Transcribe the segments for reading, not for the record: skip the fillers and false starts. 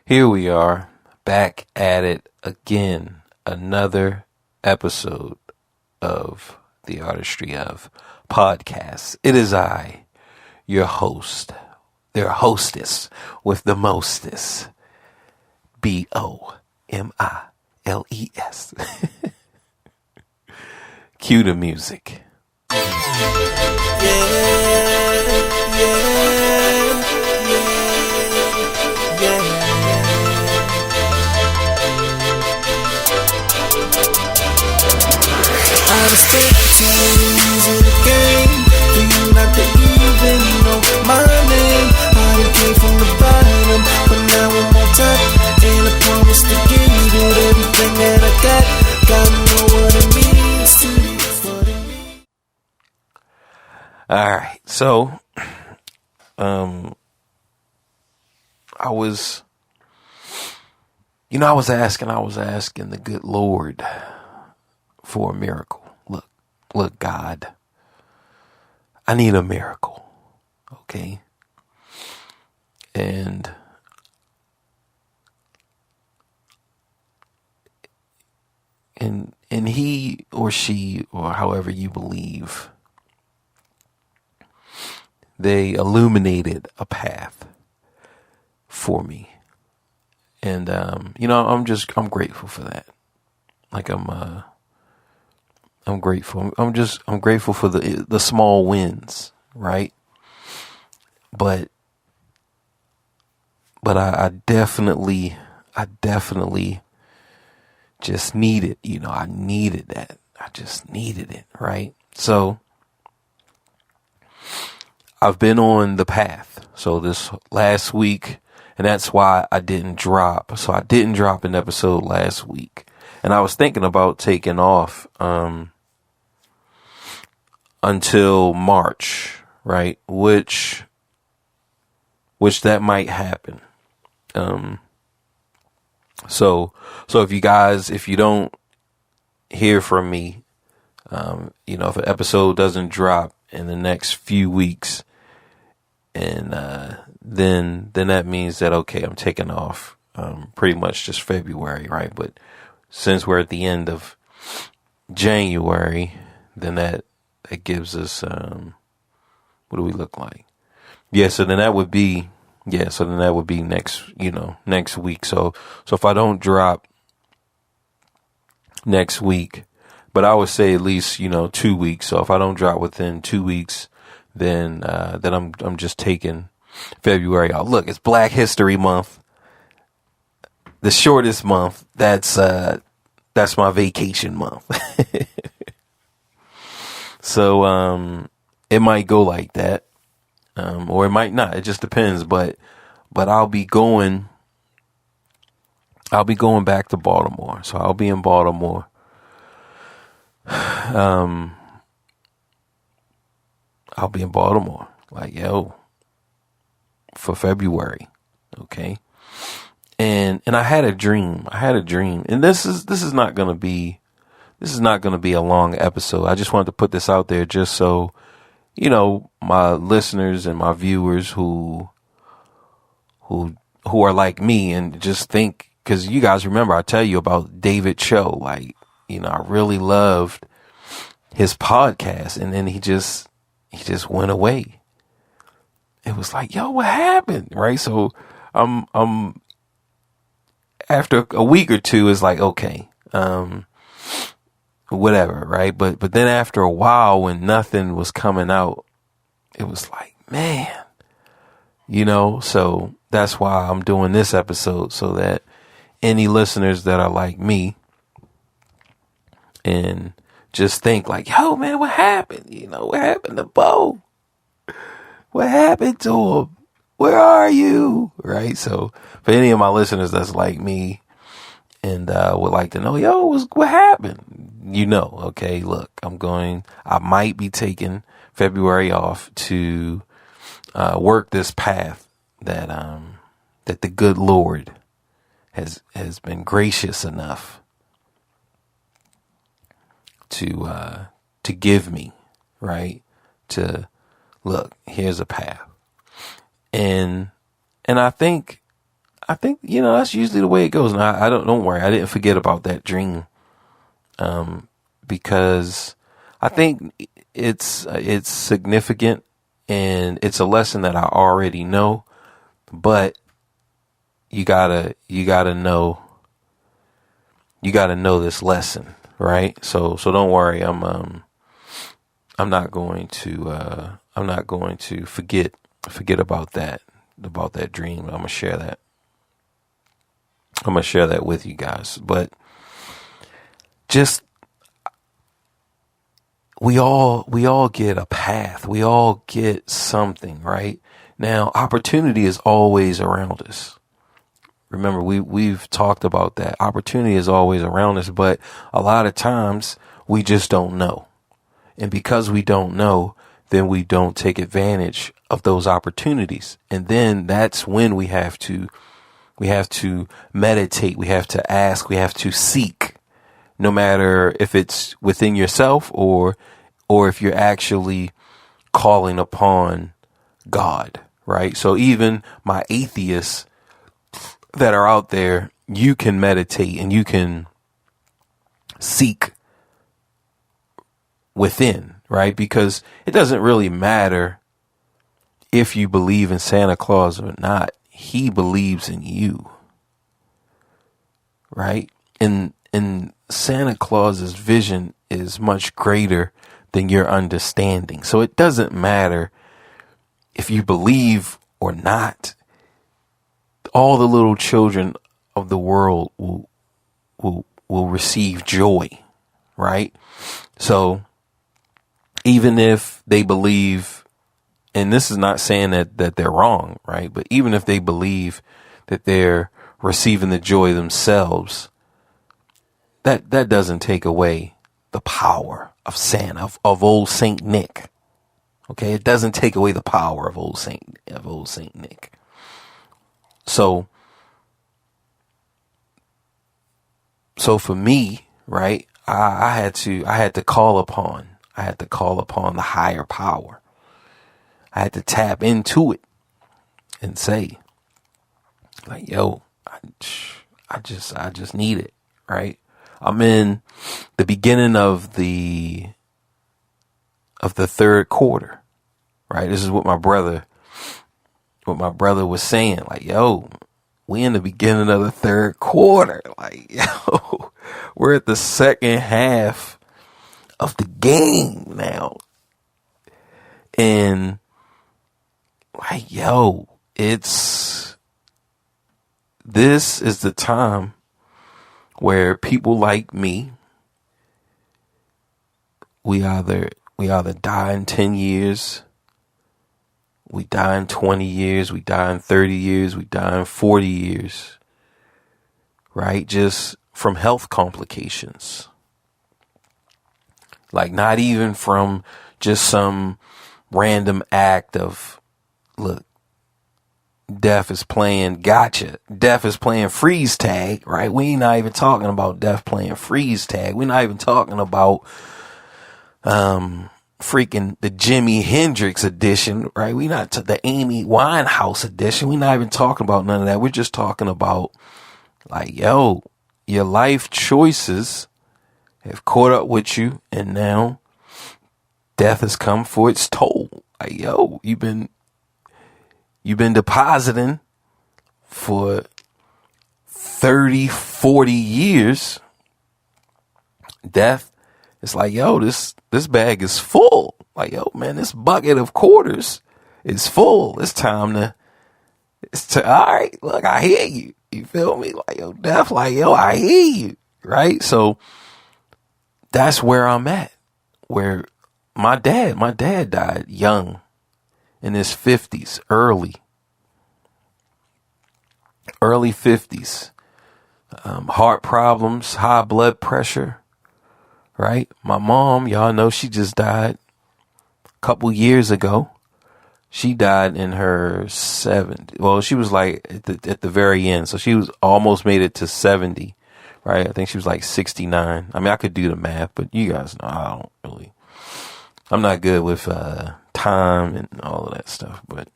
Here we are, back at it again. Another episode of the Artistry of Podcasts. It is I, your host, their hostess with the mostest, BOMILES. Cue the music. I respect you in the game. For you not to even know my name. I done came from the bottom, but now I'm on top. And I promise to give you everything that I got. Gotta know what it means to you, what it means. Alright, so I was asking the good Lord for a miracle. Look, God, I need a miracle. Okay. And he or she, or however you believe, they illuminated a path for me. And, I'm grateful for that. Like I'm grateful. I'm grateful for the small wins, right? But I definitely just needed, I needed that. I just needed it, right? So I've been on the path. So this last week, and that's why I didn't drop. So I didn't drop an episode last week. And I was thinking about taking off until March, right? Which that might happen. So if you don't hear from me, if an episode doesn't drop in the next few weeks, and then that means that, okay, I'm taking off pretty much just February, right? But since we're at the end of January, then that gives us, what do we look like? So then that would be next week. So if I don't drop next week, but I would say at least, 2 weeks. So if I don't drop within 2 weeks, then I'm just taking February out. Look, it's Black History Month. The shortest month. That's my vacation month. So, it might go like that. Or it might not. It just depends. But I'll be going back to Baltimore. So I'll be in Baltimore. I'll be in Baltimore. For February. Okay. And I had a dream. And this is not going to be a long episode. I just wanted to put this out there just so, my listeners and my viewers who are like me and just think, because you guys remember I tell you about David Cho, I really loved his podcast, and then he just went away. It was like, yo, what happened? Right? So I'm after a week or two, it's like, okay, whatever, right? But then after a while, when nothing was coming out, it was like, man, so that's why I'm doing this episode, so that any listeners that are like me and just think like, yo, man, what happened? What happened to Bo? What happened to him? Where are you? Right? So for any of my listeners that's like me and would like to know, yo, what happened? Okay, look, I might be taking February off to work this path that the good Lord has been gracious enough to give me, right? To look, here's a path. And I think I think, that's usually the way it goes. And don't worry. I didn't forget about that dream. Because I think it's significant and it's a lesson that I already know, but you gotta know this lesson, right? So don't worry. I'm not going to forget about that dream. I'm gonna share that with you guys. But just, we all get a path. We all get something, right? Now, opportunity is always around us. Remember, we've talked about that. Opportunity is always around us, but a lot of times we just don't know. And because we don't know, then we don't take advantage of those opportunities. And then that's when we have to meditate. We have to ask. We have to seek, no matter if it's within yourself or if you're actually calling upon God, right? So even my atheists that are out there, you can meditate and you can seek within, right? Because it doesn't really matter if you believe in Santa Claus or not. He believes in you, right? And Santa Claus's vision is much greater than your understanding. So it doesn't matter if you believe or not. All the little children of the world will receive joy, right? So even if they believe, and this is not saying that they're wrong, right? But even if they believe that they're receiving the joy themselves, that doesn't take away the power of Santa, of old Saint Nick. Okay, it doesn't take away the power of old Saint Nick. So for me, right, I had to call upon the higher power. I had to tap into it and say, like, yo, I just need it, right? I'm in the beginning of the third quarter, right? This is what my brother was saying, like, yo, we in the beginning of the third quarter. Like, yo, we're at the second half of the game now. And like, yo, this is the time where people like me, we either die in 10 years, we die in 20 years, we die in 30 years, we die in 40 years, right? Just from health complications. Like, not even from just some random act of, look, death is playing freeze tag, right? We ain't not even talking about death playing freeze tag. We're not even talking about freaking the Jimi Hendrix edition, right? We not the Amy Winehouse edition. We're not even talking about none of that. We're just talking about, like, yo, your life choices have caught up with you, and now death has come for its toll. Like, yo, you've been depositing for 30, 40 years. Death, it's like, yo, this bag is full. Like, yo, man, this bucket of quarters is full. It's time to, all right, look, I hear you. You feel me? Like, yo, death, like, yo, I hear you. Right? So that's where I'm at. Where my dad died young, in his 50s, early 50s. Heart problems, high blood pressure, right? My mom, y'all know, she just died a couple years ago. She died in her 70s. Well, she was like at the very end. So she was almost made it to 70, right? I think she was like 69. I mean, I could do the math, but you guys know, I'm not good with time and all of that stuff, but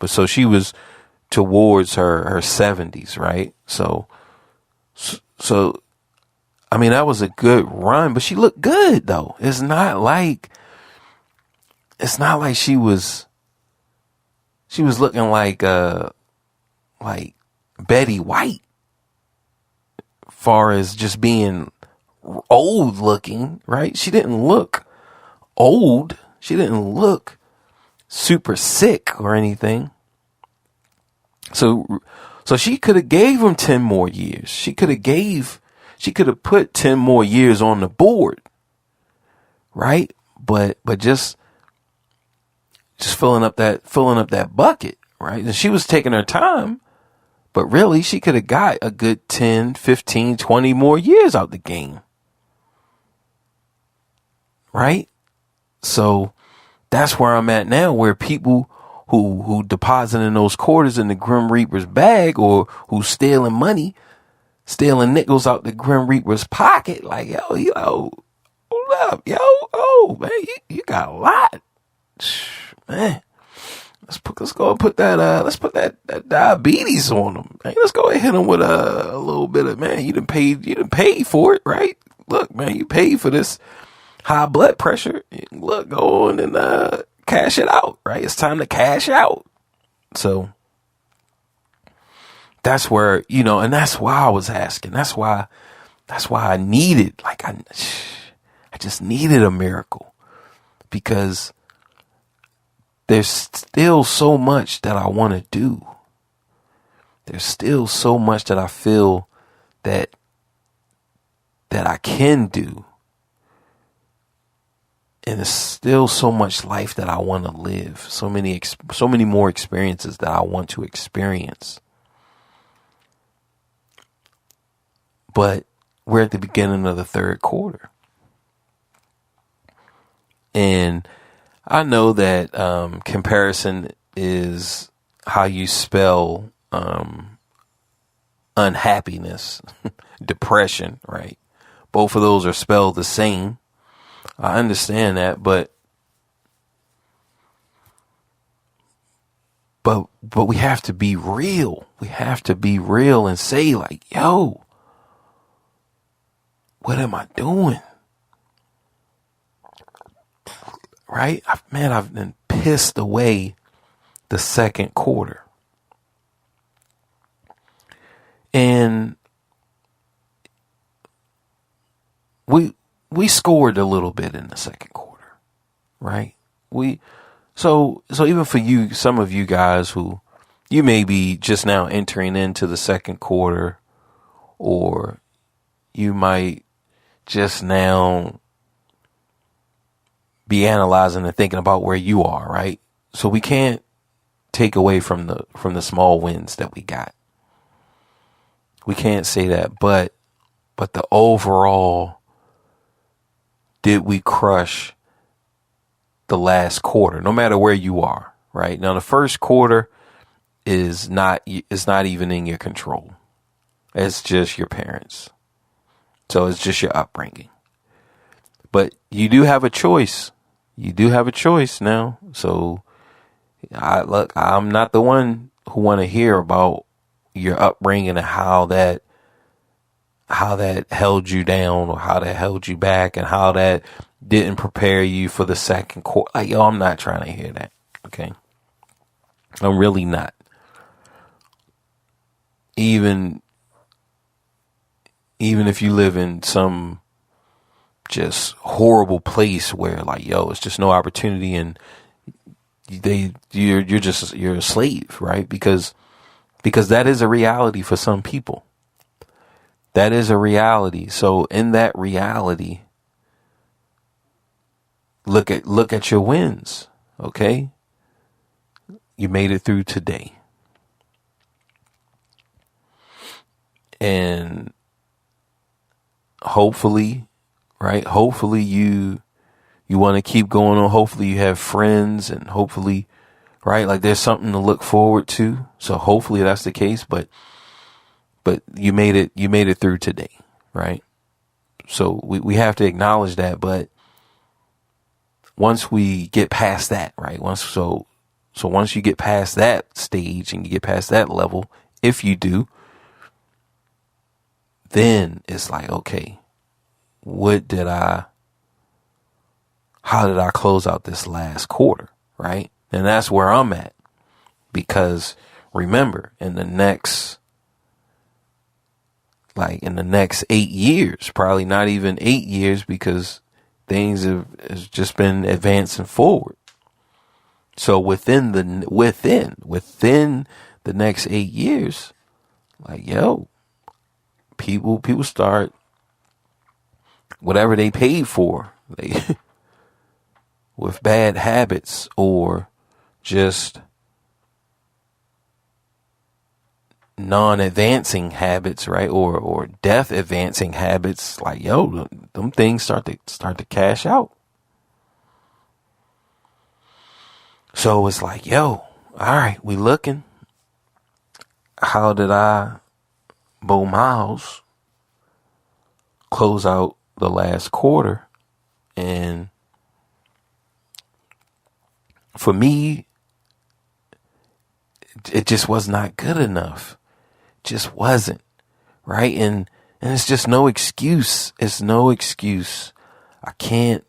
so she was towards her 70s, right? So I mean, that was a good run, but she looked good though. It's not like she was looking like Betty White, far as just being old looking, right? She didn't look old. She didn't look super sick or anything. So she could have gave him 10 more years. She could have put 10 more years on the board, right? But just filling up that bucket, right? And she was taking her time, but really she could have got a good 10, 15, 20 more years out the game. Right? So that's where I'm at now, where people who depositing those quarters in the Grim Reaper's bag, or who's stealing money, stealing nickels out the Grim Reaper's pocket, like, yo, hold up, yo, oh man, you got a lot, man. Let's go and put that diabetes on them. Man, let's go and hit them with a little bit of, man, you done paid for it, right? Look, man, you paid for this high blood pressure. Look, go on and cash it out, right? It's time to cash out. So that's where, and that's why I was asking. That's why I needed, like, I just needed a miracle, because there's still so much that I want to do. There's still so much that I feel that I can do. And there's still so much life that I want to live. So many more experiences that I want to experience. But we're at the beginning of the third quarter. And I know that comparison is how you spell unhappiness, depression, right? Both of those are spelled the same. I understand that, but we have to be real. We have to be real and say, like, yo, what am I doing? Right? I've been pissed away the second quarter. And we scored a little bit in the second quarter, right? So even for you, some of you guys who you may be just now entering into the second quarter, or you might just now be analyzing and thinking about where you are, right? So we can't take away from the small wins that we got. We can't say that, but the overall, did we crush the last quarter, no matter where you are, right? Now, the first quarter is not even in your control. It's just your parents. So it's just your upbringing. But you do have a choice. You do have a choice now. So I'm not the one who want to hear about your upbringing and how that held you down, or how that held you back, and how that didn't prepare you for the second quarter. Like, yo, I'm not trying to hear that. Okay. I'm really not. Even if you live in some just horrible place where, like, yo, it's just no opportunity, and you're a slave, right? Because that is a reality for some people. That is a reality. So in that reality, look at your wins. Okay. You made it through today. And hopefully, right? Hopefully you want to keep going on. Hopefully you have friends, and hopefully, right? Like, there's something to look forward to. So hopefully that's the case, but you made it through today, right? So we have to acknowledge that. But once we get past that, right? So once you get past that stage and you get past that level, if you do, then it's like, okay, how did I close out this last quarter? Right. And that's where I'm at, because remember, in the next 8 years, probably not even 8 years, because things has just been advancing forward. So within the next 8 years, like, yo, people start whatever they paid for, with bad habits or just non-advancing habits, right? Or death advancing habits, like, yo, them things start to cash out. So it's like, yo, all right, we looking. How did Bo Miles, close out the last quarter? And for me, it just was not good enough. Just wasn't, right? And it's just no excuse. It's no excuse. I can't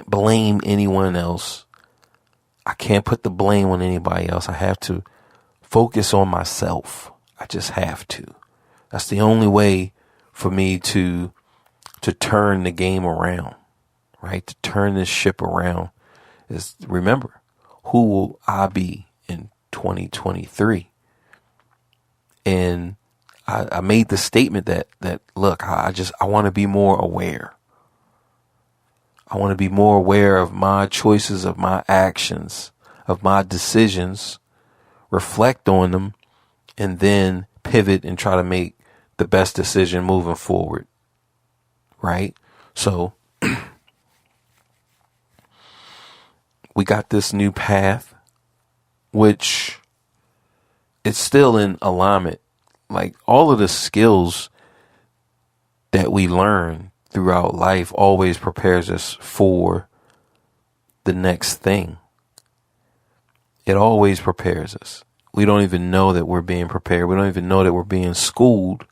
blame anyone else. I can't put the blame on anybody else. I have to focus on myself. I just have to. That's the only way for me to turn the game around, right? To turn this ship around is, remember, who will I be in 2023? And I made the statement that look, I want to be more aware. I want to be more aware of my choices, of my actions, of my decisions, reflect on them, and then pivot and try to make the best decision moving forward. Right? So we got this new path, which it's still in alignment. Like, all of the skills that we learn throughout life always prepares us for the next thing. It always prepares us. We don't even know that we're being prepared. We don't even know that we're being schooled,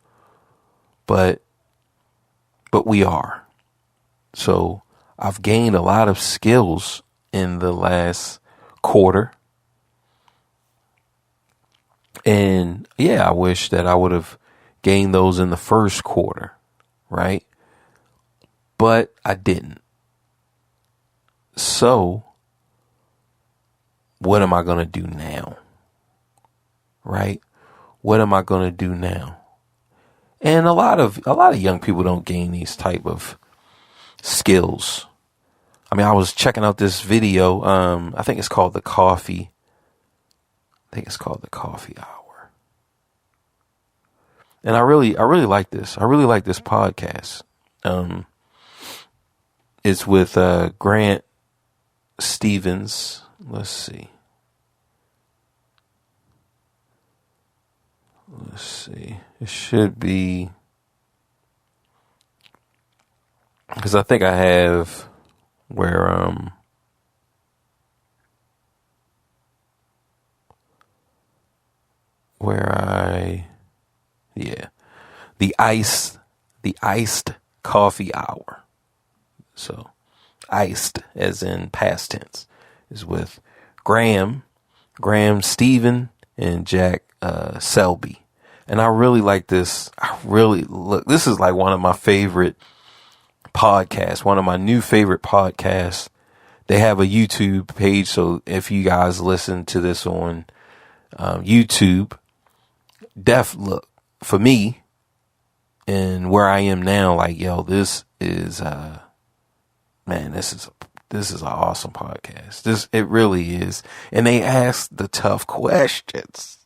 but we are. So I've gained a lot of skills in the last quarter. And yeah, I wish that I would have gained those in the first quarter, right? But I didn't. So what am I going to do now? Right? What am I going to do now? And a lot of young people don't gain these type of skills. I mean, I was checking out this video. I think it's called the Coffee Hour. And I really like this. I really like this podcast. It's with Grant Stevens. Let's see. It should be, because I think I have where the iced coffee hour. So iced as in past tense is with Graham Stephen and Jack Selby. And I really like this. This is like one of my favorite podcasts, one of my new favorite podcasts. They have a YouTube page. So if you guys listen to this on YouTube, look, for me and where I am now, like, yo, this is an awesome podcast. It really is. And they ask the tough questions.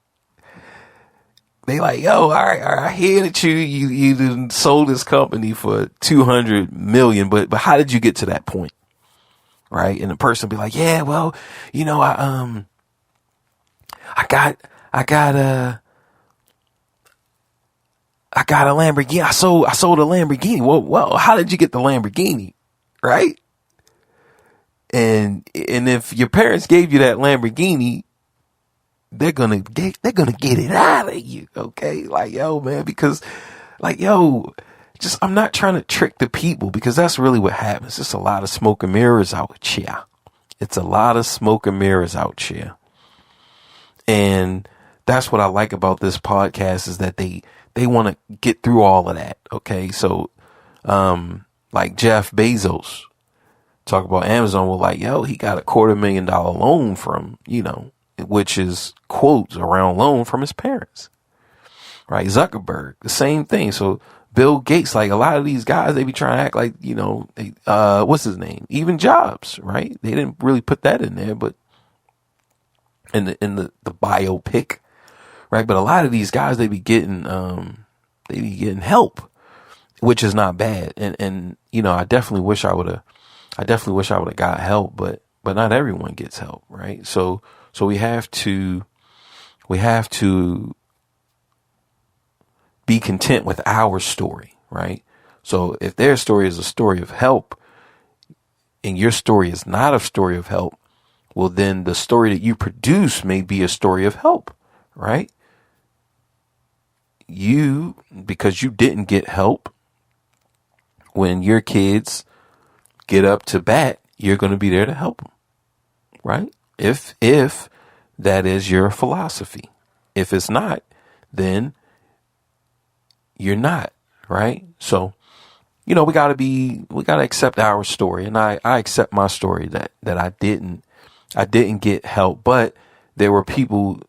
They like, yo, all right, I hear that you done sold this company for $200 million, but how did you get to that point? Right? And the person be like, yeah, well, you know, I got a Lamborghini. I sold a Lamborghini. Well, how did you get the Lamborghini? Right? And if your parents gave you that Lamborghini, they're gonna get it out of you, okay? Like, yo, man, because like, yo, just, I'm not trying to trick the people, because that's really what happens. It's a lot of smoke and mirrors out here. It's a lot of smoke and mirrors out here. And that's what I like about this podcast, is that they want to get through all of that. Okay. So, like Jeff Bezos, talk about Amazon, well, like, yo, he got $250,000 loan from, which is quotes around loan from his parents, right? Zuckerberg, the same thing. So Bill Gates, like a lot of these guys, they be trying to act like, what's his name? Even Jobs, right? They didn't really put that in there, but in the biopic, right? But a lot of these guys, they be getting help, which is not bad. And I definitely wish I would have got help, but not everyone gets help, right? So we have to be content with our story, right? So if their story is a story of help and your story is not a story of help, well, then the story that you produce may be a story of help, right? Because you didn't get help, when your kids get up to bat, you're going to be there to help them, right? If that is your philosophy. If it's not, then you're not, right? So, we gotta accept our story. And I accept my story that I didn't get help, but there were people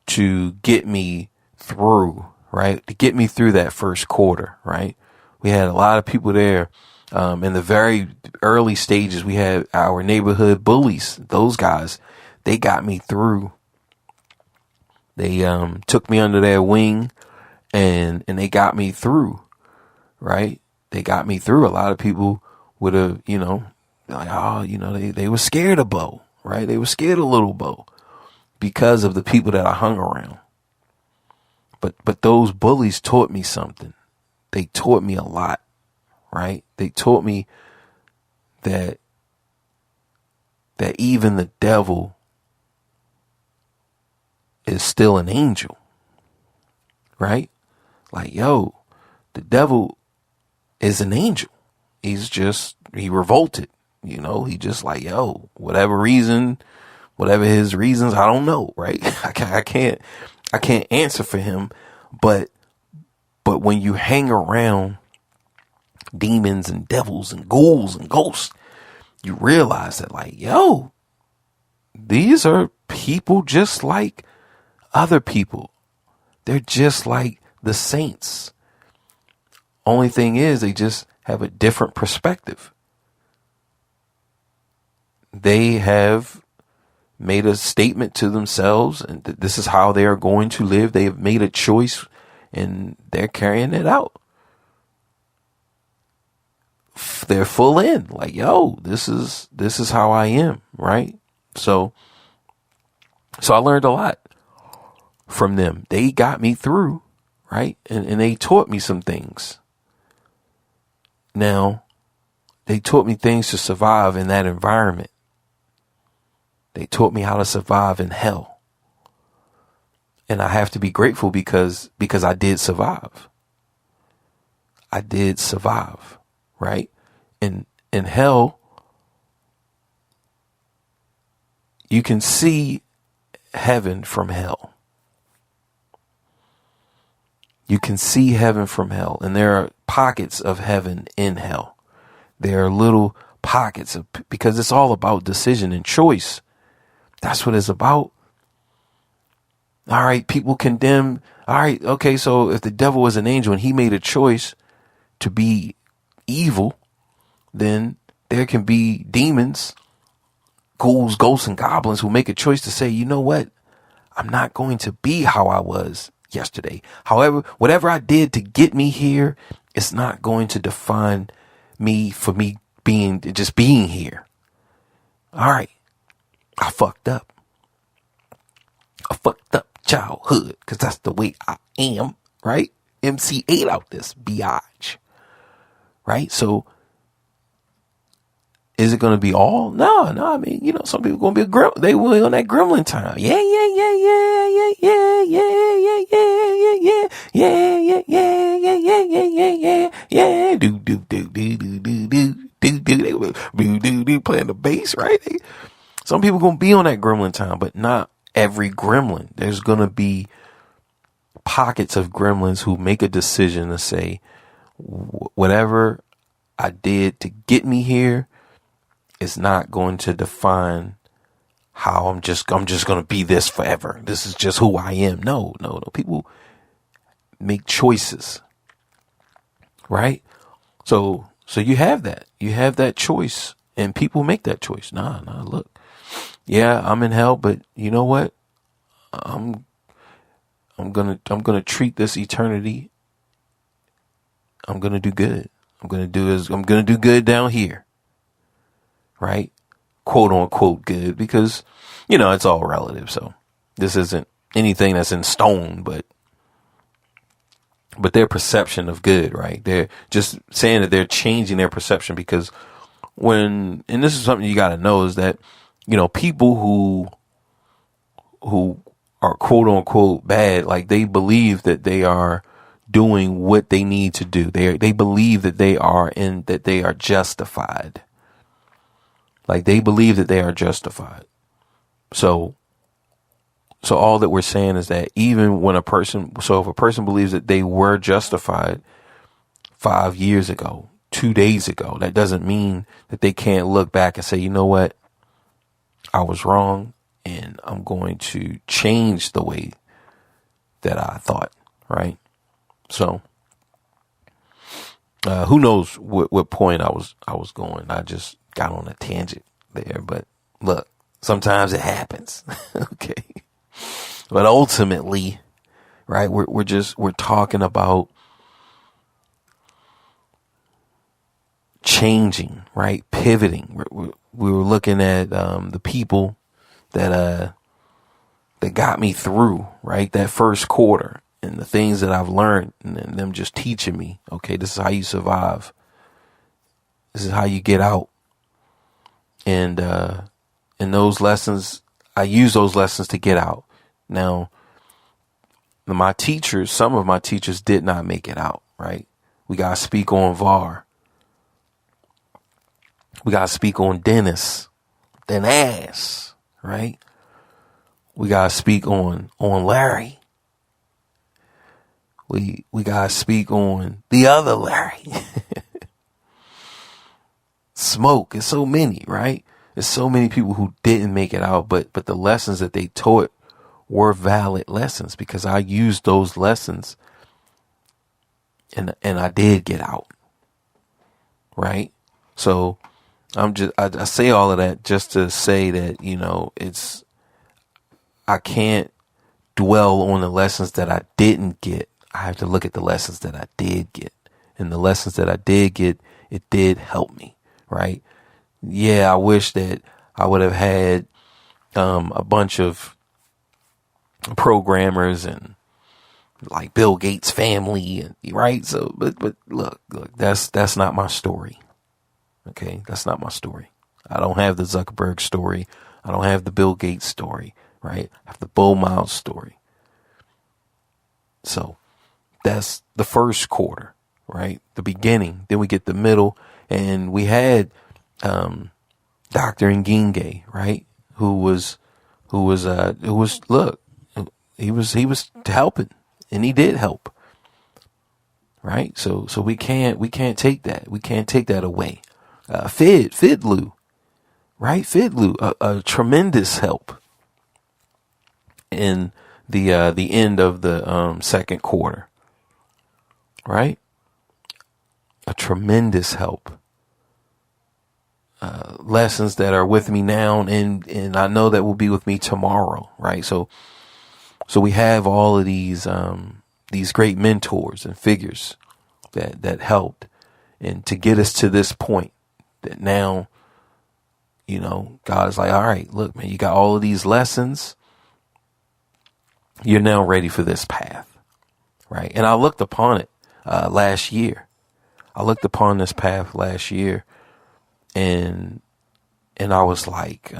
to get me through, right? To get me through that first quarter, right? We had a lot of people there. In the very early stages, we had our neighborhood bullies. Those guys, they got me through. They took me under their wing and they got me through, right? They got me through. A lot of people would have, they were scared of Bo, right? They were scared of little Bo because of the people that I hung around. But those bullies taught me something. They taught me a lot, right? They taught me that even the devil is still an angel, right? Like, yo, the devil is an angel. He revolted, he just like, yo, whatever his reasons, I don't know, right? I can't answer for him, but when you hang around demons and devils and ghouls and ghosts, you realize that, like, yo, these are people just like other people. They're just like the saints. Only thing is, they just have a different perspective. They have made a statement to themselves, and this is how they are going to live. They have made a choice, and they're carrying it out. They're full in, like, yo, this is how I am, right? So I learned a lot from them. They got me through, right? And they taught me some things. Now, they taught me things to survive in that environment. They taught me how to survive in hell. And I have to be grateful because I did survive. I did survive, right? In hell, you can see heaven from hell. You can see heaven from hell, and there are pockets of heaven in hell. There are little pockets because it's all about decision and choice. That's what it's about. All right, people condemn. All right, okay, so if the devil was an angel and he made a choice to be evil, then there can be demons, ghouls, ghosts, and goblins who make a choice to say, you know what? I'm not going to be how I was yesterday. However, whatever I did to get me here, it's not going to define me for me being here. All right. I fucked up. I fucked up childhood because that's the way I am, right? MC8 out this biatch, right? So Is it going to be all? No. I mean, you know, some people going to be they will on that gremlin time. Yeah. Do playing the bass, right? Some people going to be on that gremlin time, but not every gremlin. There's going to be pockets of gremlins who make a decision to say, whatever I did to get me here is not going to define how I'm just going to be this forever. This is just who I am. No. People make choices, right? So you have that choice, and people make that choice. Nah, look, yeah, I'm in hell, but you know what? I'm gonna treat this eternity. I'm gonna do good. I'm gonna do good down here. Right? Quote unquote good, because, you know, it's all relative. So this isn't anything that's in stone, but their perception of good, right? They're just saying that they're changing their perception, because and this is something you got to know, is that, you know, people who are quote unquote bad, like, they believe that they are doing what they need to do. They believe that they are justified. Like, they believe that they are justified. So all that we're saying is that even when if a person believes that they were justified 5 years ago, 2 days ago, that doesn't mean that they can't look back and say, you know what? I was wrong, and I'm going to change the way that I thought, right? So, who knows what point I was going. I just got on a tangent there, but look, sometimes it happens. Okay. But ultimately, right, we're talking about changing, right? Pivoting. We were looking at the people that got me through, right? That first quarter, and the things that I've learned, and them just teaching me, okay, this is how you survive. This is how you get out. And those lessons, I use those lessons to get out. Now, some of my teachers did not make it out, right? We got to speak on VAR. We got to speak on Dennis, right? We got to speak on Larry. We got to speak on the other Larry. Smoke. It's so many, right? There's so many people who didn't make it out, but the lessons that they taught were valid lessons, because I used those lessons and I did get out. Right? So I say all of that just to say that, you know, I can't dwell on the lessons that I didn't get. I have to look at the lessons that I did get. And the lessons that I did get, it did help me. Right? Yeah, I wish that I would have had a bunch of programmers and like Bill Gates' family, and right. So, but look, that's not my story. Okay, that's not my story. I don't have the Zuckerberg story. I don't have the Bill Gates story. Right? I have the Bo Miles story. So that's the first quarter, right? The beginning. Then we get the middle. And we had Dr. Ngige, right? Who was helping, and he did help. Right? So we can't take that. We can't take that away. Fidlu, right? Fidlu, a tremendous help in the end of the second quarter. Right? A tremendous help. Lessons that are with me now, and I know that will be with me tomorrow, right? So we have all of these great mentors and figures that helped, and to get us to this point that now, you know, God is like, all right, look, man, you got all of these lessons. You're now ready for this path, right? And I looked upon it last year. I looked upon this path last year, and And I was like,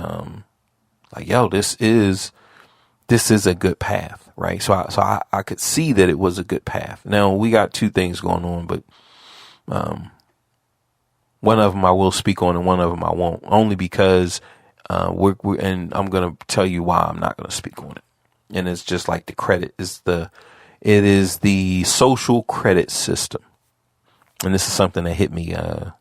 yo, this is a good path, right? So I could see that it was a good path. Now we got two things going on, but one of them I will speak on and one of them I won't, only because and I'm going to tell you why I'm not going to speak on it. And it's just like the credit it is the social credit system. And this is something that hit me at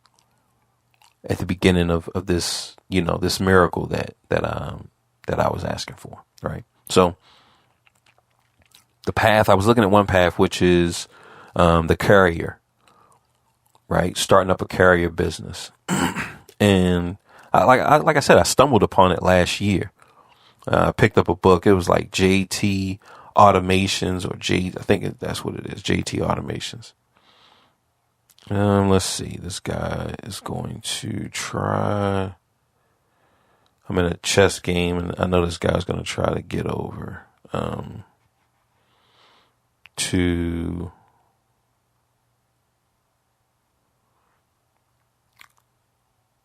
the beginning of this, this miracle that I was asking for, right? So the path, I was looking at one path, which is the carrier, right? Starting up a carrier business. And like I said, I stumbled upon it last year. I picked up a book. It was like JT Automations, I think that's what it is, JT Automations. Let's see. This guy is going to try. I'm in a chess game, and I know this guy's going to try to get over to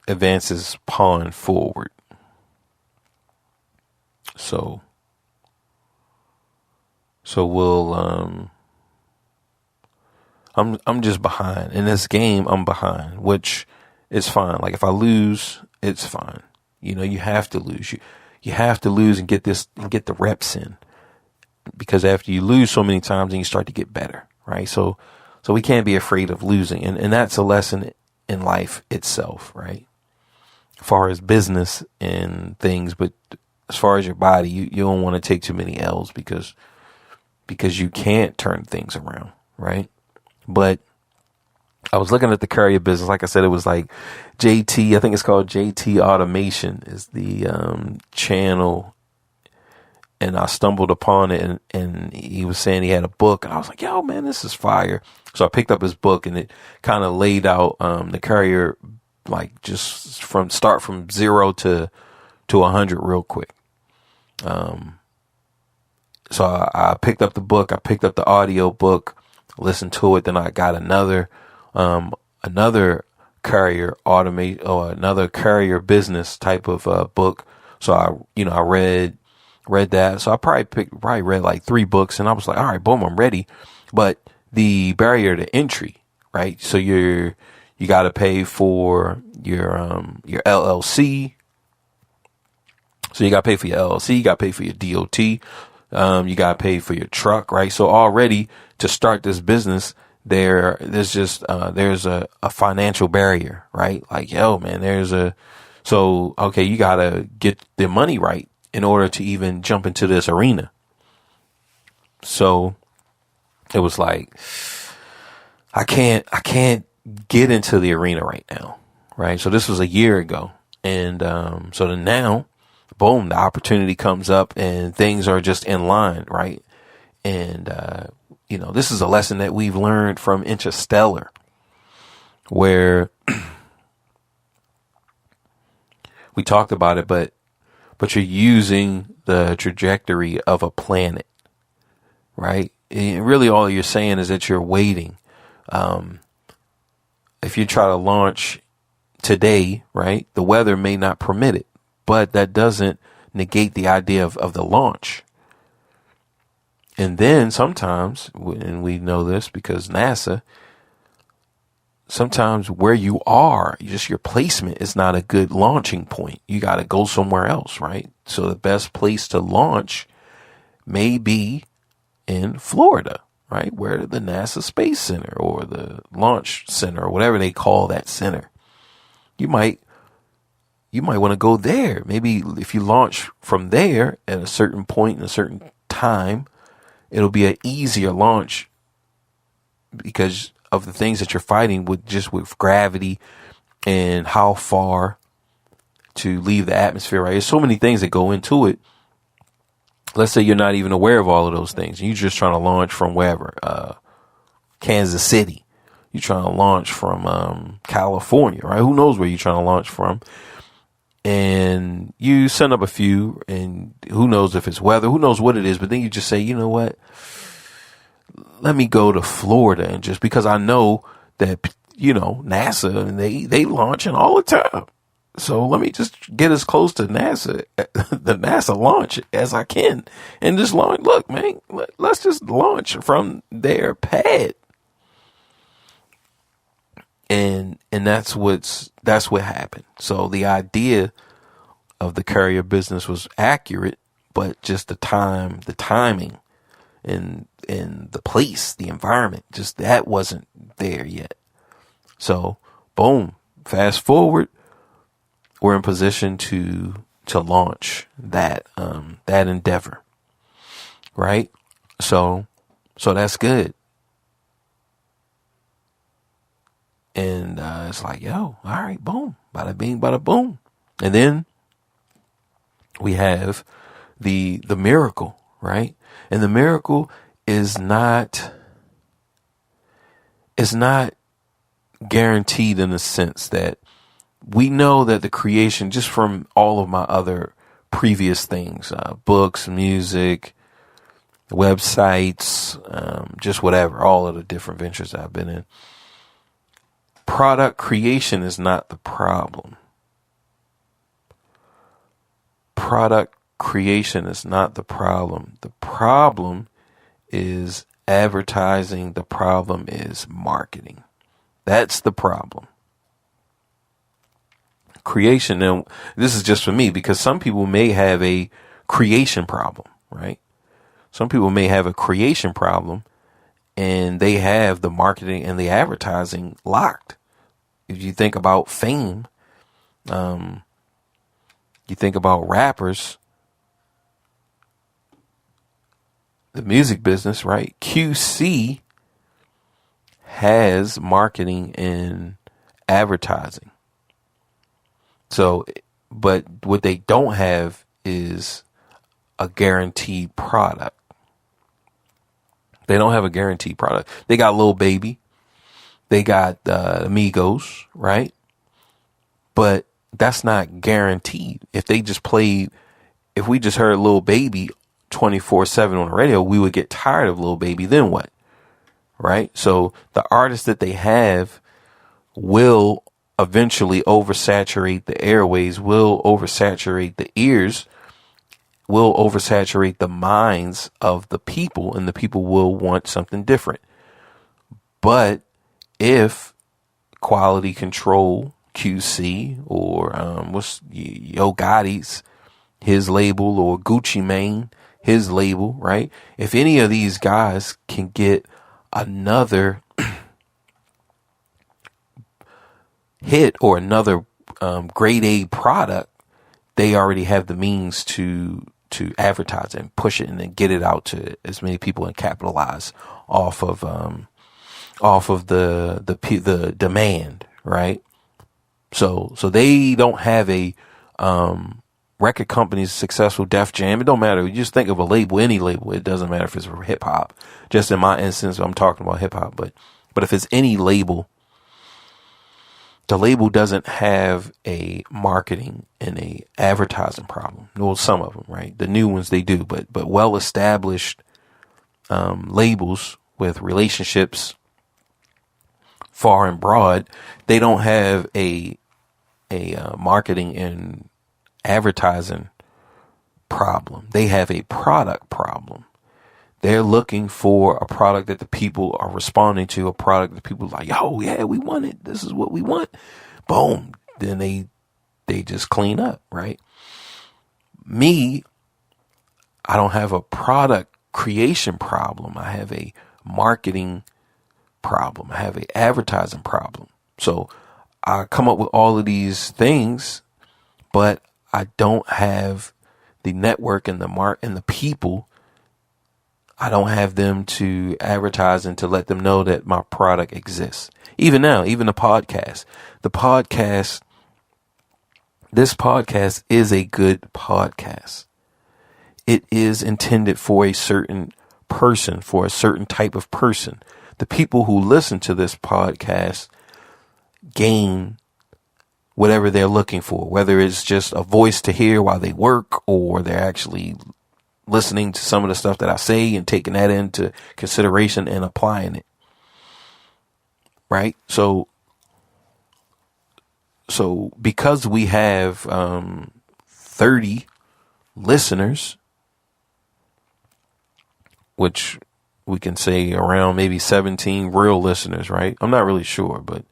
advance his pawn forward. So we'll I'm just behind in this game. I'm behind, which is fine. Like if I lose, it's fine. You have to lose. You have to lose and get the reps in, because after you lose so many times, then you start to get better, right? So we can't be afraid of losing, and that's a lesson in life itself, right? As far as business and things, but as far as your body, you don't want to take too many L's because you can't turn things around, right? But I was looking at the carrier business. Like I said, it was like JT, I think it's called JT Automation is the channel. And I stumbled upon it, and he was saying he had a book, and I was like, yo, man, this is fire. So I picked up his book, and it kind of laid out the carrier, like just from 0 to 100 real quick. So I picked up the book, I picked up the audio book, listened to it. Then I got another carrier another carrier business type of book. So I read that. So I probably read like 3 books, and I was like, all right, boom, I'm ready. But the barrier to entry, right? So you got to pay for your LLC. So you got to pay for your LLC, you got to pay for your DOT. You got to pay for your truck, right? So already to start this business, there's a financial barrier, right? Like, yo, man, okay, you got to get the money right in order to even jump into this arena. So it was like, I can't get into the arena right now, right? So this was a year ago. And so then now, boom, the opportunity comes up and things are just in line, right? And, this is a lesson that we've learned from Interstellar, where we talked about it, but you're using the trajectory of a planet, right? And really all you're saying is that you're waiting. If you try to launch today, right, the weather may not permit it, but that doesn't negate the idea of the launch. And then sometimes, and we know this because NASA, sometimes where you are, just your placement is not a good launching point. You got to go somewhere else, right? So the best place to launch may be in Florida, right? Where the NASA Space Center or the Launch Center or whatever they call that center. You might want to go there. Maybe if you launch from there at a certain point in a certain time, it'll be an easier launch because of the things that you're fighting with gravity and how far to leave the atmosphere, right? There's so many things that go into it. Let's say you're not even aware of all of those things. You're just trying to launch from wherever, Kansas City. You're trying to launch from California, right? Who knows where you're trying to launch from? And you send up a few, and who knows if it's weather, who knows what it is, but then you just say, you know what? Let me go to Florida, and just because I know that, NASA, and they launching all the time. So let me just get as close to NASA, the NASA launch as I can, and just launch. Look, man, let's just launch from their pad. And that's what happened. So the idea of the carrier business was accurate, but just the timing, and the place, the environment, just that wasn't there yet. So boom, fast forward, we're in position to launch that endeavor, right? So that's good. And it's like, yo, all right, boom, bada bing, bada boom. And then we have the miracle, right? And the miracle is not guaranteed in the sense that we know that the creation, just from all of my other previous things, books, music, websites, just whatever, all of the different ventures I've been in, product creation is not the problem. Product creation is not the problem. The problem is advertising. The problem is marketing. That's the problem. Creation, and this is just for me, because some people may have a creation problem, right? Some people may have a creation problem and they have the marketing and the advertising locked. If you think about fame, you think about rappers, the music business, right? QC has marketing and advertising. So, but what they don't have is a guaranteed product. They don't have a guaranteed product. They got Lil Baby. They got Amigos, right? But that's not guaranteed. If we just heard Lil Baby 24/7 on the radio, we would get tired of Lil Baby. Then what? Right? So the artists that they have will eventually oversaturate the airways, will oversaturate the ears, will oversaturate the minds of the people, and the people will want something different. But if Quality Control, QC, or what's Yo Gotti's, his label, or Gucci Mane, his label, right? If any of these guys can get another hit or another grade A product, they already have the means to advertise it and push it and then get it out to as many people and capitalize off of the demand, right? So they don't have a record company's successful Def Jam. It don't matter. You just think of a label, any label. It doesn't matter if it's hip hop. Just in my instance, I'm talking about hip hop, but if it's any label, the label doesn't have a marketing and a advertising problem. Well, some of them, right? The new ones they do, but well established labels with relationships far and broad, they don't have a marketing and advertising problem. They have a product problem. They're looking for a product that the people are responding to, a product that people are like, oh yeah, we want it. This is what we want. Boom. Then they just clean up, right? Me, I don't have a product creation problem. I have a marketing problem. I have an advertising problem. So I come up with all of these things, but I don't have the network and the people. I don't have them to advertise and to let them know that my product exists. Even now, even the podcast, this podcast is a good podcast. It is intended for a certain person, for a certain type of person. The people who listen to this podcast gain whatever they're looking for, whether it's just a voice to hear while they work, or they're actually listening to some of the stuff that I say and taking that into consideration and applying it. Right? So So because we have 30 listeners, which we can say around maybe 17 real listeners, right? I'm not really sure, but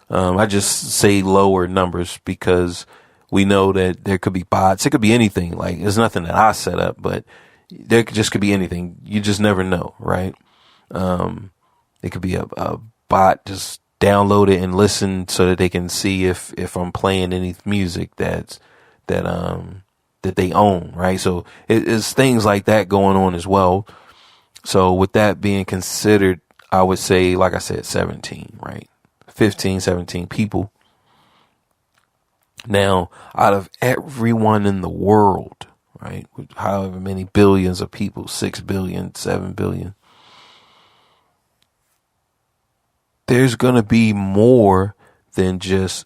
I just say lower numbers because we know that there could be bots. It could be anything. Like, there's nothing that I set up, but there could be anything. You just never know, right? It could be a bot just download it and listen so that they can see if I'm playing any music that they own, right? So it's things like that going on as well. So with that being considered, I would say, like I said, 17, right? 15, 17 people. Now, out of everyone in the world, right? However many billions of people, 6 billion, 7 billion, there's going to be more than just,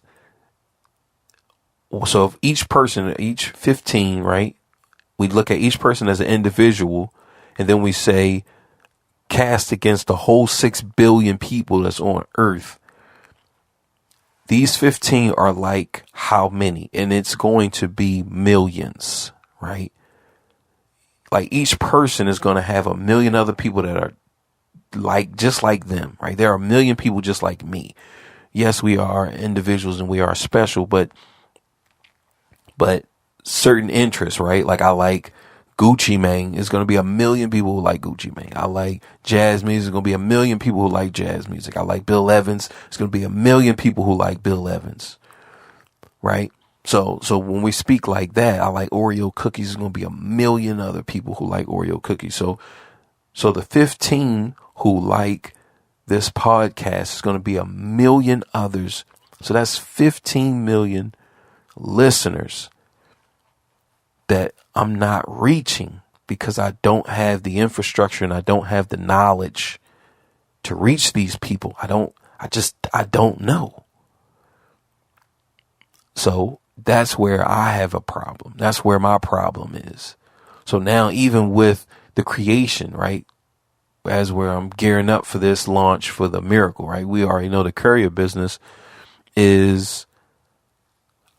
so if each person, each 15, right? We look at each person as an individual, and then we say, cast against the whole 6 billion people that's on Earth. These 15 are like how many? And it's going to be millions, right? Like each person is going to have a million other people that are like, just like them, right? There are a million people just like me. Yes, we are individuals and we are special, but certain interests, right? Like I like Gucci Mane. Is going to be a million people who like Gucci Mane. I like jazz music. There's going to be a million people who like jazz music. I like Bill Evans. It's going to be a million people who like Bill Evans. Right? So when we speak like that, I like Oreo cookies. There's going to be a million other people who like Oreo cookies. So the 15 who like this podcast is going to be a million others. So that's 15 million listeners that I'm not reaching because I don't have the infrastructure and I don't have the knowledge to reach these people. I don't know. So that's where I have a problem. That's where my problem is. So now even with the creation, right? As where I'm gearing up for this launch for the miracle, right? We already know the courier business is,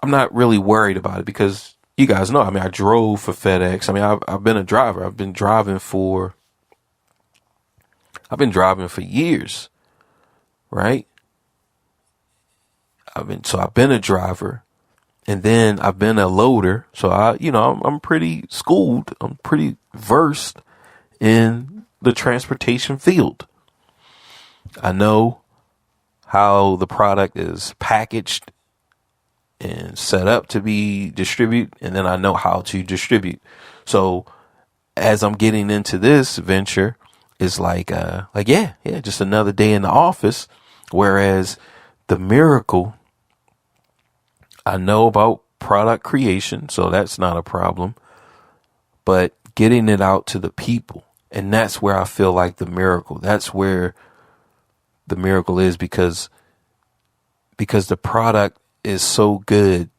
I'm not really worried about it because you guys know, I mean, I drove for FedEx. I mean, I've been a driver. I've been driving for years, right? I've been a driver, and then I've been a loader. So I'm pretty schooled. I'm pretty versed in the transportation field. I know how the product is packaged and set up to be distributed, and then I know how to distribute. So as I'm getting into this venture, it's like just another day in the office. Whereas the miracle, I know about product creation, so that's not a problem, but getting it out to the people, and that's where I feel like that's where the miracle is, because the product is so good.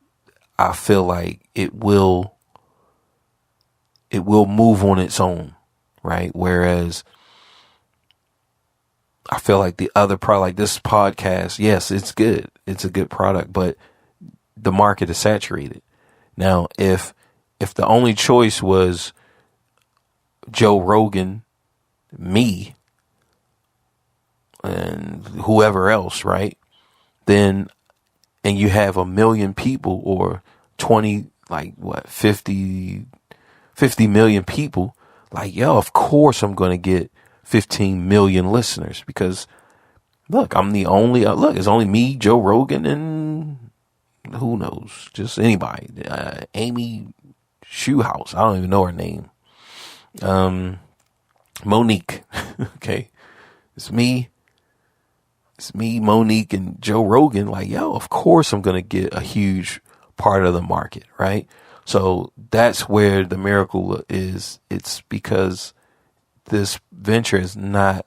I feel like it will move on its own, right? Whereas I feel like the other product, like this podcast, yes, it's good. It's a good product, but the market is saturated. Now, if the only choice was Joe Rogan, me, and whoever else, right? Then, and you have a million people or 50 million people, like, yo, of course I'm going to get 15 million listeners because look, it's only me, Joe Rogan, and who knows, just anybody, Amy Shoehouse. I don't even know her name. Monique. Okay. It's me, Monique, and Joe Rogan. Like, yo, of course I'm going to get a huge part of the market, right? So that's where the miracle is. It's because this venture is not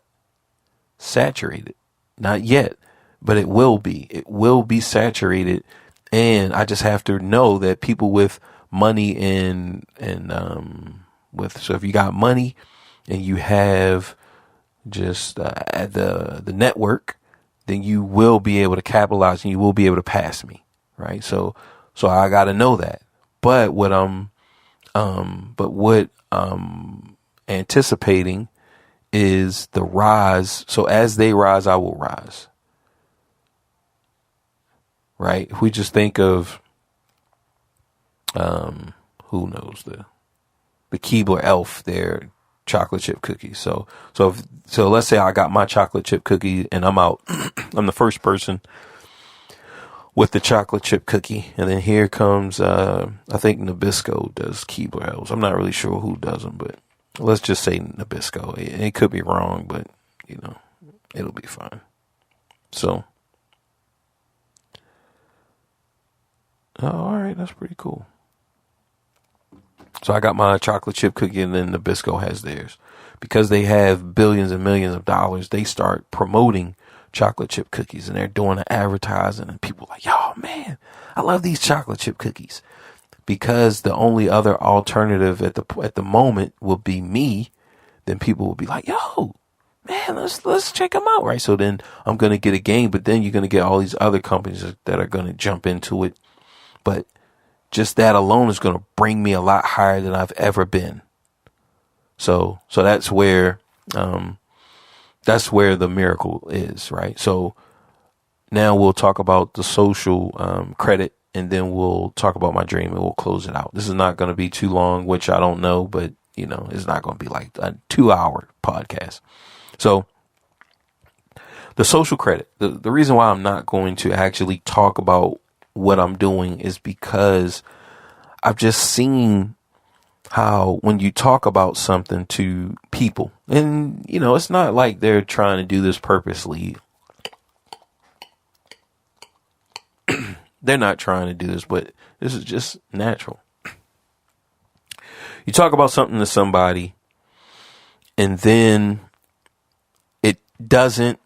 saturated, not yet, but it will be. It will be saturated, and I just have to know that people with money so if you got money and you have just the network, then you will be able to capitalize and you will be able to pass me. right? So I got to know that. But what I'm anticipating is the rise. So as they rise, I will rise. Right? If we just think of, who knows, the Keebler Elf, their chocolate chip cookies. So let's say I got my chocolate chip cookie and I'm out. I'm the first person with the chocolate chip cookie. And then here comes, I think Nabisco does Keebler Elves. I'm not really sure who does them, but let's just say Nabisco. It could be wrong, but it'll be fine. So, all right, that's pretty cool. So I got my chocolate chip cookie, and then Nabisco has theirs. Because they have billions and millions of dollars, they start promoting chocolate chip cookies, and they're doing the advertising, and people are like, yo, man, I love these chocolate chip cookies. Because the only other alternative at the moment will be me, then people will be like, yo, man, let's check them out, right? So then I'm going to get a game, but then you're going to get all these other companies that are going to jump into it. But just that alone is going to bring me a lot higher than I've ever been. So that's where the miracle is, right? So now we'll talk about the social credit, and then we'll talk about my dream, and we'll close it out. This is not going to be too long, which I don't know, but it's not going to be like a 2-hour podcast. So the social credit, the reason why I'm not going to actually talk about what I'm doing is because I've just seen how when you talk about something to people, and it's not like they're trying to do this purposely. They're not trying to do this, but this is just natural. You talk about something to somebody, and then it doesn't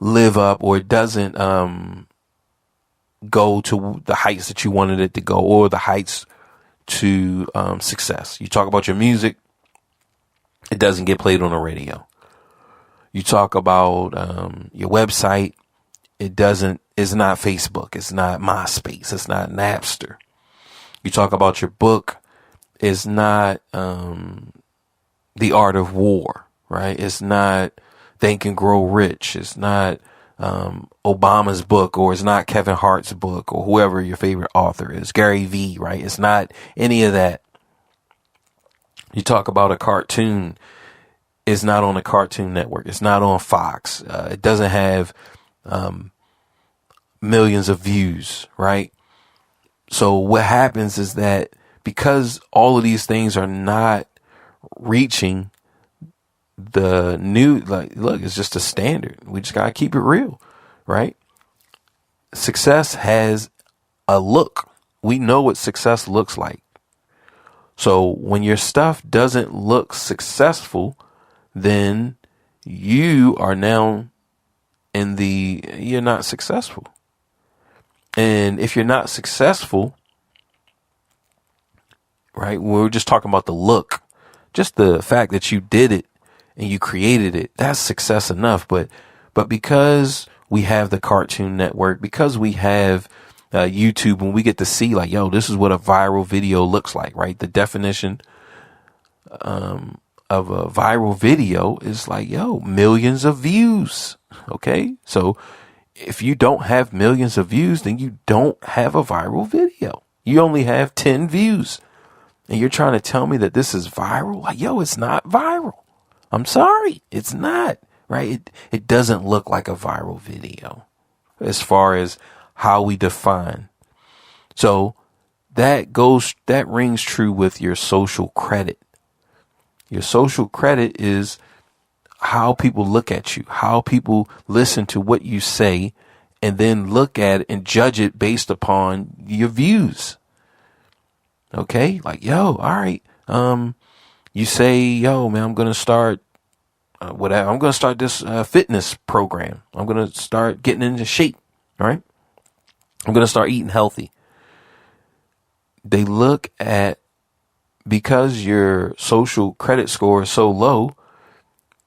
live up, or it doesn't go to the heights that you wanted it to go, or the heights to success. You talk about your music, it doesn't get played on the radio. You talk about your website, it's not Facebook, it's not MySpace, it's not Napster. You talk about your book, it's not The Art of War, right? It's not Think and Grow Rich. It's not Obama's book, or it's not Kevin Hart's book, or whoever your favorite author is, Gary Vee, right? It's not any of that. You talk about a cartoon, it's not on a Cartoon Network. It's not on Fox. It doesn't have millions of views, right? So what happens is that because all of these things are not reaching the new, look, it's just a standard. We just got to keep it real, right? Success has a look. We know what success looks like. So when your stuff doesn't look successful, then you are now you're not successful. And if you're not successful, right, we're just talking about the look, just the fact that you did it and you created it, that's success enough. But because we have the Cartoon Network, because we have YouTube, and we get to see this is what a viral video looks like, right? The definition of a viral video is millions of views. Okay. So if you don't have millions of views, then you don't have a viral video. You only have 10 views, and you're trying to tell me that this is viral. It's not viral. I'm sorry. It's not, right? It doesn't look like a viral video as far as how we define. So that rings true with your social credit. Your social credit is how people look at you, how people listen to what you say, and then look at it and judge it based upon your views. Okay? All right. You say, yo, man, I'm going to start whatever. I'm going to start this fitness program. I'm going to start getting into shape. All right? I'm going to start eating healthy. They look at, because your social credit score is so low,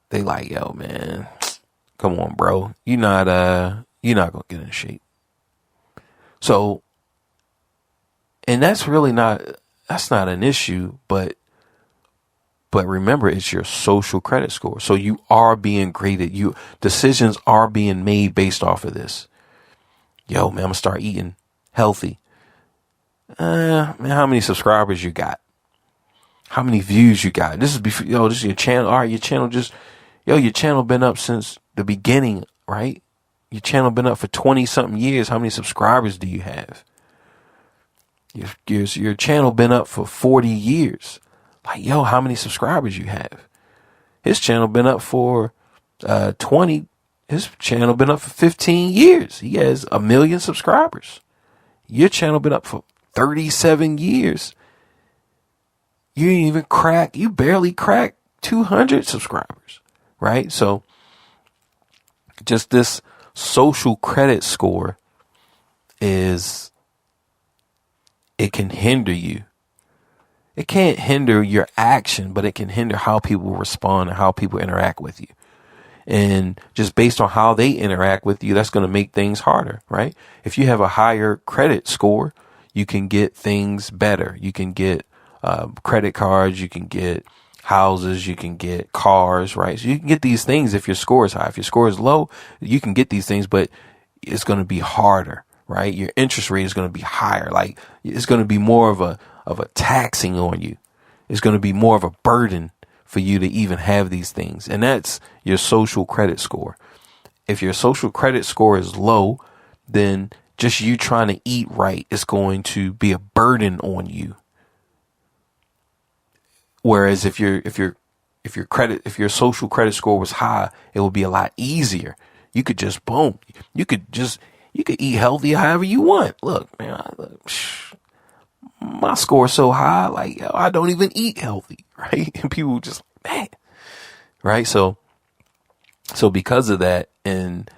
they yo, man, come on, bro. You're not going to get in shape. So, and that's not an issue, but remember, it's your social credit score. So you are being graded. Decisions are being made based off of this. Yo, man, I'm gonna start eating healthy. Man, how many subscribers you got? How many views you got? This is before, this is your channel. All right, your channel been up since the beginning, right? Your channel been up for 20 something years. How many subscribers do you have? Your channel been up for 40 years. Like, how many subscribers you have? His channel been up for 20. His channel been up for 15 years. He has 1 million subscribers. Your channel been up for 37 years. You barely crack 200 subscribers, right? So just this social credit score it can hinder you. It can't hinder your action, but it can hinder how people respond and how people interact with you. And just based on how they interact with you, that's going to make things harder, right? If you have a higher credit score, you can get things better. You can get credit cards, you can get houses, you can get cars, right? So you can get these things if your score is high. If your score is low, you can get these things, but it's going to be harder, right? Your interest rate is going to be higher. Like, it's going to be more of a taxing on you. It's going to be more of a burden for you to even have these things. And that's your social credit score. If your social credit score is low, then just you trying to eat right is going to be a burden on you. Whereas if your social credit score was high, it would be a lot easier. You could just you could eat healthy however you want. Look, man, my score is so high, like, I don't even eat healthy, right? And people just, man, right? So because of that, and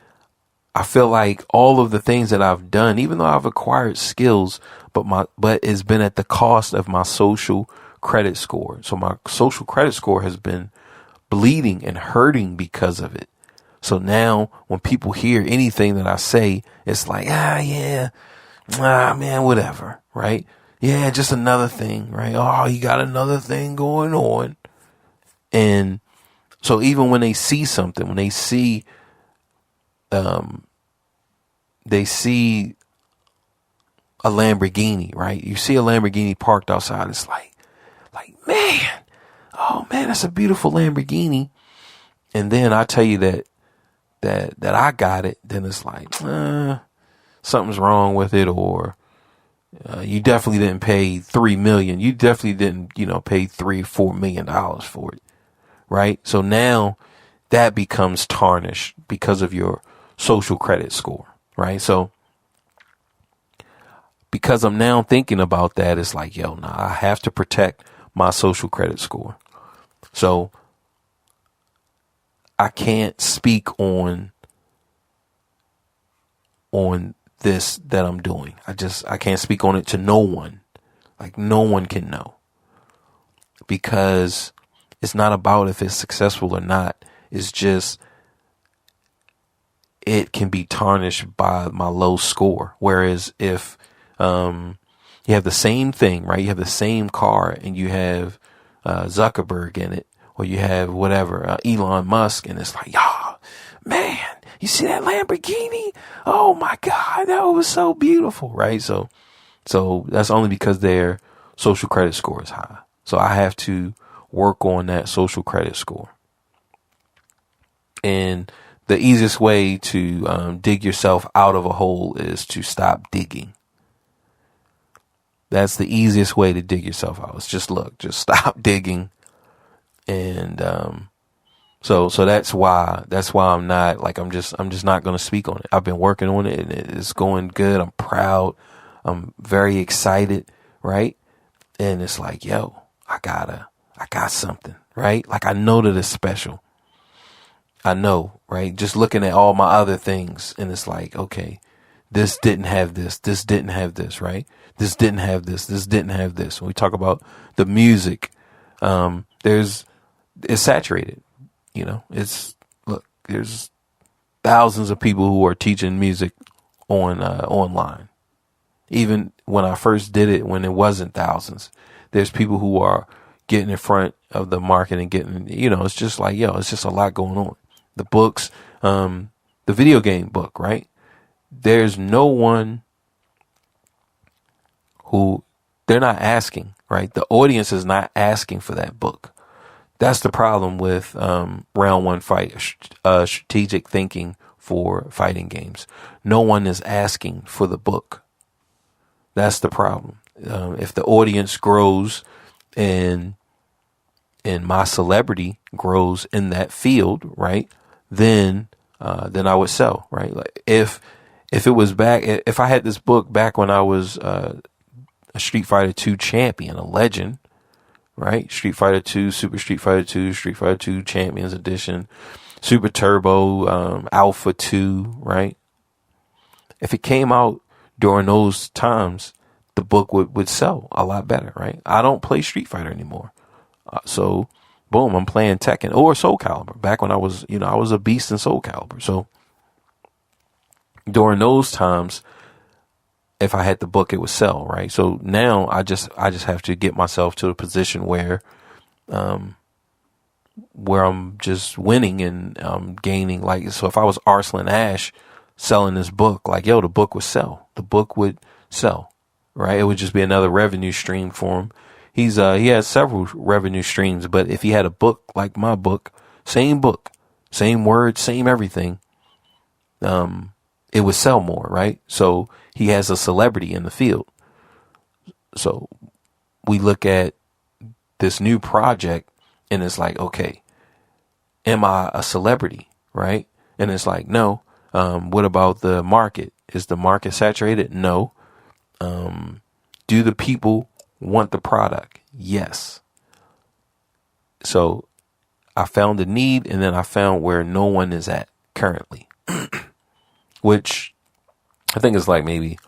I feel like all of the things that I've done, even though I've acquired skills, but it's been at the cost of my social credit score. So my social credit score has been bleeding and hurting because of it. So now when people hear anything that I say, it's like, man, whatever, right? Yeah, just another thing, right? Oh, you got another thing going on. And so even when they see something, when they see a Lamborghini, right? You see a Lamborghini parked outside. It's like, man, oh man, that's a beautiful Lamborghini. And then I tell you that I got it. Then it's like, something's wrong with it, or you definitely didn't pay $3 million. You definitely didn't, pay $3-4 million for it. Right. So now that becomes tarnished because of your social credit score. Right. So because I'm now thinking about that, it's like, I have to protect my social credit score. So I can't speak on this that I'm doing. I can't speak on it to no one. Like, no one can know, because it's not about if it's successful or not. It's just, it can be tarnished by my low score. Whereas if, you have the same thing, right? You have the same car and you have, Zuckerberg in it, or you have whatever, Elon Musk, and it's like, man, you see that Lamborghini? Oh my God, that was so beautiful, right? So that's only because their social credit score is high. So I have to work on that social credit score. And the easiest way to dig yourself out of a hole is to stop digging. That's the easiest way to dig yourself out. It's just stop digging. And so that's why I'm not, like, I'm just not going to speak on it. I've been working on it and it's going good. I'm proud. I'm very excited, right? And it's like, I got something, right? Like, I know that it's special. I know, right? Just looking at all my other things, and it's like, okay, this didn't have this. This didn't have this, right? This didn't have this. This didn't have this. When we talk about the music, it's saturated. There's thousands of people who are teaching music online. Even when I first did it, when it wasn't thousands, there's people who are getting in front of the market and getting, it's just like, it's just a lot going on. The books, the video game book, right? There's no one who they're not asking, right? The audience is not asking for that book. That's the problem with round one fight, strategic thinking for fighting games. No one is asking for the book. That's the problem. If the audience grows and my celebrity grows in that field, right? Then I would sell, right? Like if it was back, if I had this book back when I was a Street Fighter 2 champion, a legend, right? Street Fighter 2, Super Street Fighter 2, Street Fighter 2 Champions Edition, Super Turbo, Alpha 2, right? If it came out during those times, the book would sell a lot better, right? I don't play Street Fighter anymore. So, boom, I'm playing Tekken or Soul Calibur. Back when I was a beast in Soul Calibur. So, during those times, if I had the book, it would sell, right? So now I just have to get myself to a position where I'm just winning and gaining. Like, so if I was Arslan Ash selling this book, like, the book would sell. The book would sell, right? It would just be another revenue stream for him. He has several revenue streams, but if he had a book like my book, same words, same everything, it would sell more, right? So he has a celebrity in the field. So we look at this new project and it's like, okay, am I a celebrity, right? And it's like, no. What about the market? Is the market saturated? No. Do the people want the product? Yes. So I found the need, and then I found where no one is at currently, which I think is like maybe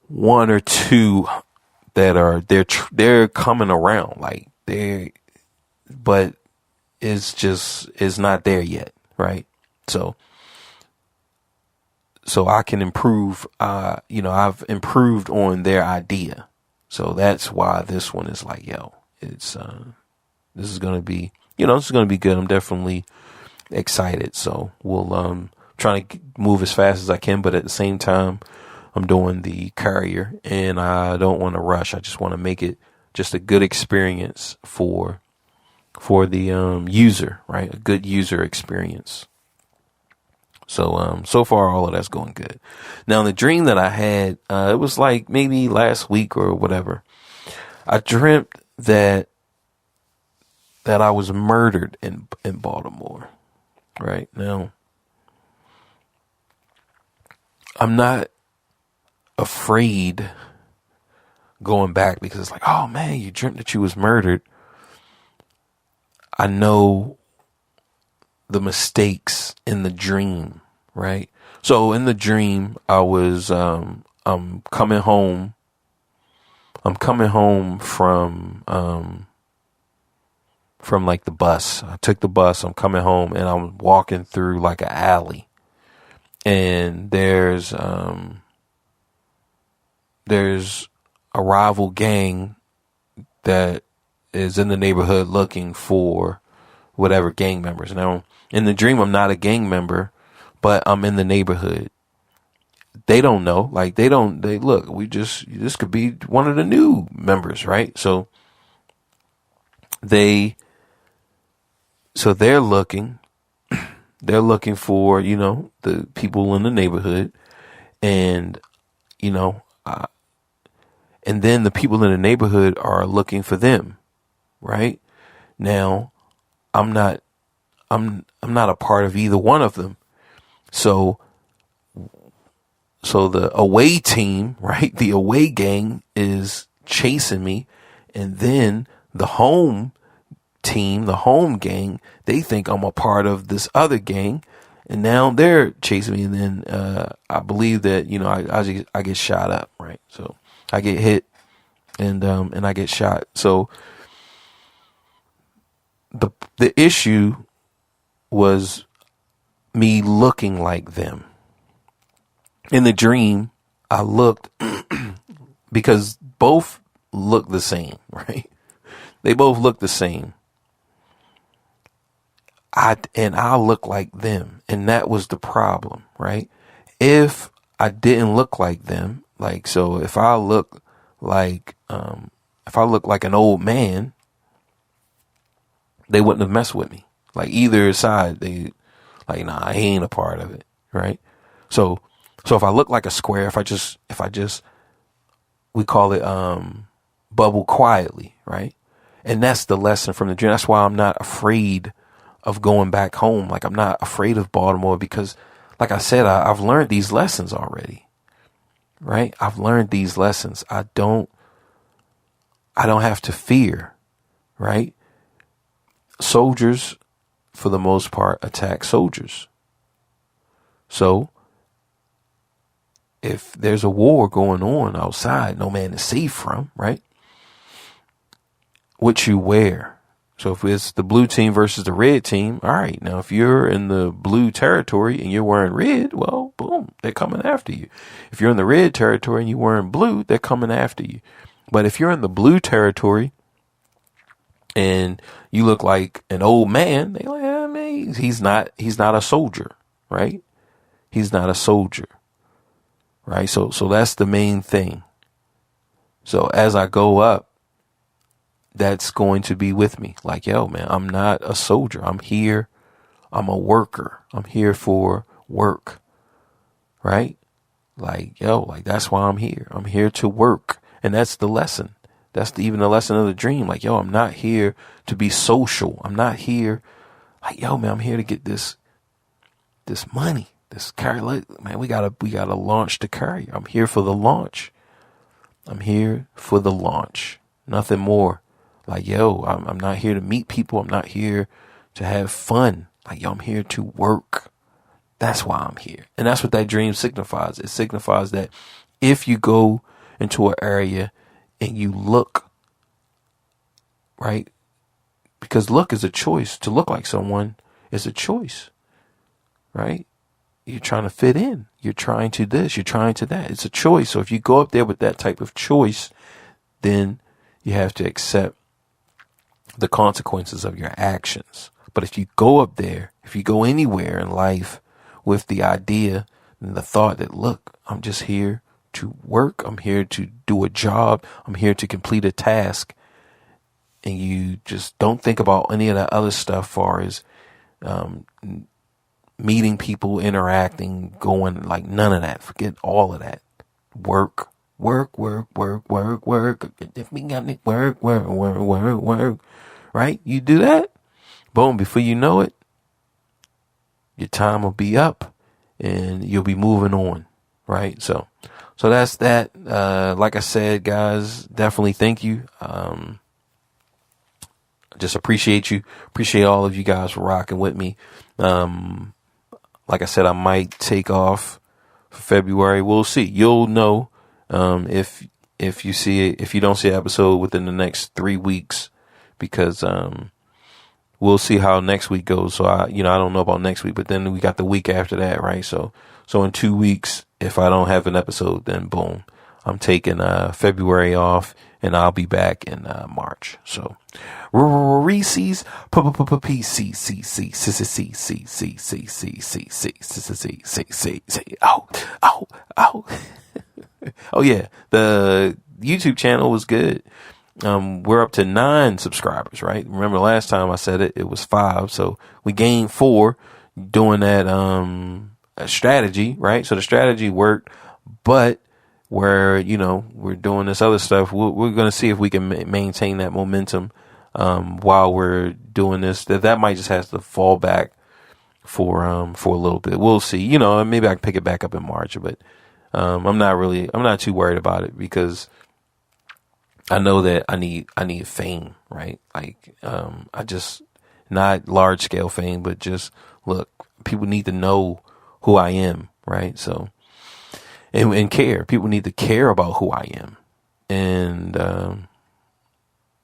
one or two that are they're coming around, like but it's not there yet, right? So I can improve. I've improved on their idea, so that's why this one is like, this is gonna be, this is gonna be good. I'm definitely excited. So we'll trying to move as fast as I can, but at the same time, I'm doing the courier, and I don't want to rush. I just want to make it just a good experience for the user, right? A good user experience. So so far, all of that's going good. Now, the dream that I had, it was like maybe last week or whatever. I dreamt that I was murdered in Baltimore. Right now, I'm not afraid going back because it's like, oh man, you dreamt that you was murdered. I know the mistakes in the dream, right? So in the dream, I was I'm coming home. I'm coming home from like the bus. I took the bus. I'm coming home, and I'm walking through like an alley, and there's a rival gang that is in the neighborhood looking for whatever gang members. Now, in the dream, I'm not a gang member, but I'm in the neighborhood. They don't know. Like, they look, this could be one of the new members, right? So they're looking for, the people in the neighborhood, and, and then the people in the neighborhood are looking for them, right? Now, I'm not a part of either one of them. So the away team, right? The away gang is chasing me, and then the home team, the home gang, they think I'm a part of this other gang, and now they're chasing me. And then I believe that I get shot up, right? So I get hit, and I get shot. So the issue was me looking like them. In the dream, I looked because both look the same, right? They both look the same. I look like them, and that was the problem, right? If I didn't look like them, like, so if I look like an old man, they wouldn't have messed with me. Like either side, they like, nah, I ain't a part of it, right? So if I look like a square, if I just we call it bubble quietly, right? And that's the lesson from the dream. That's why I'm not afraid of going back home. Like, I'm not afraid of Baltimore because, like I said, I've learned these lessons already, right? I've learned these lessons. I don't have to fear, right? Soldiers, for the most part, attack soldiers. So if there's a war going on outside, no man is safe from, right? What you wear. So if it's the blue team versus the red team, all right. Now, if you're in the blue territory and you're wearing red, well, boom, they're coming after you. If you're in the red territory and you're wearing blue, they're coming after you. But if you're in the blue territory and you look like an old man, they're like, man, he's not a soldier, right? He's not a soldier, right? So that's the main thing. So as I go up, that's going to be with me. Like, yo, man, I'm not a soldier. I'm here. I'm a worker. I'm here for work. Right? Like, yo, like, that's why I'm here. I'm here to work. And that's the lesson. That's even the lesson of the dream. Like, yo, I'm not here to be social. I'm not here. Like, yo, man, I'm here to get this money. This carrier. Man, we gotta launch the carrier. I'm here for the launch. I'm here for the launch. Nothing more. Like, yo, I'm not here to meet people. I'm not here to have fun. Like, yo, I'm here to work. That's why I'm here. And that's what that dream signifies. It signifies that if you go into an area and you look, right? Because look is a choice. To look like someone is a choice, right? You're trying to fit in. You're trying to this. You're trying to that. It's a choice. So if you go up there with that type of choice, then you have to accept the consequences of your actions. But if you go up there, if you go anywhere in life with the idea and the thought that, look, I'm just here to work. I'm here to do a job. I'm here to complete a task. And you just don't think about any of that other stuff, far as meeting people, interacting, going, like, none of that. Forget all of that. Work. Work. If we got it, work. Right? You do that, boom, before you know it, your time will be up and you'll be moving on. Right? So that's that. Like I said, guys, definitely thank you. Just appreciate you. Appreciate all of you guys for rocking with me. Like I said, I might take off for February. We'll see. You'll know if you see it, if you don't see an episode within the next 3 weeks, because we'll see how next week goes. So I don't know about next week, but then we got the week after that, right? So in 2 weeks, if I don't have an episode, then boom, I'm taking February off, and I'll be back in March. So Reese's Oh yeah, the YouTube channel was good. We're up to 9 subscribers, right? Remember last time I said it was 5, so we gained 4 doing that strategy, right? So the strategy worked, but where we're doing this other stuff, we're going to see if we can maintain that momentum while we're doing this. That might just have to fall back for a little bit. We'll see. Maybe I can pick it back up in March, but I'm not too worried about it, because I know that I need fame, right? Like, I just, not large scale fame, but just, look, people need to know who I am, right? So, and care. People need to care about who I am. And,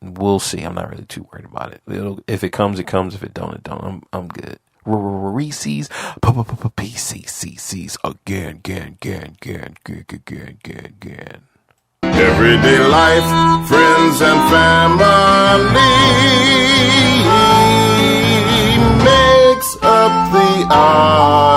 we'll see. I'm not really too worried about it. If it comes, it comes. If it don't, it don't. I'm good. Reese's PCCC's again. Everyday life, friends and family makes up the art.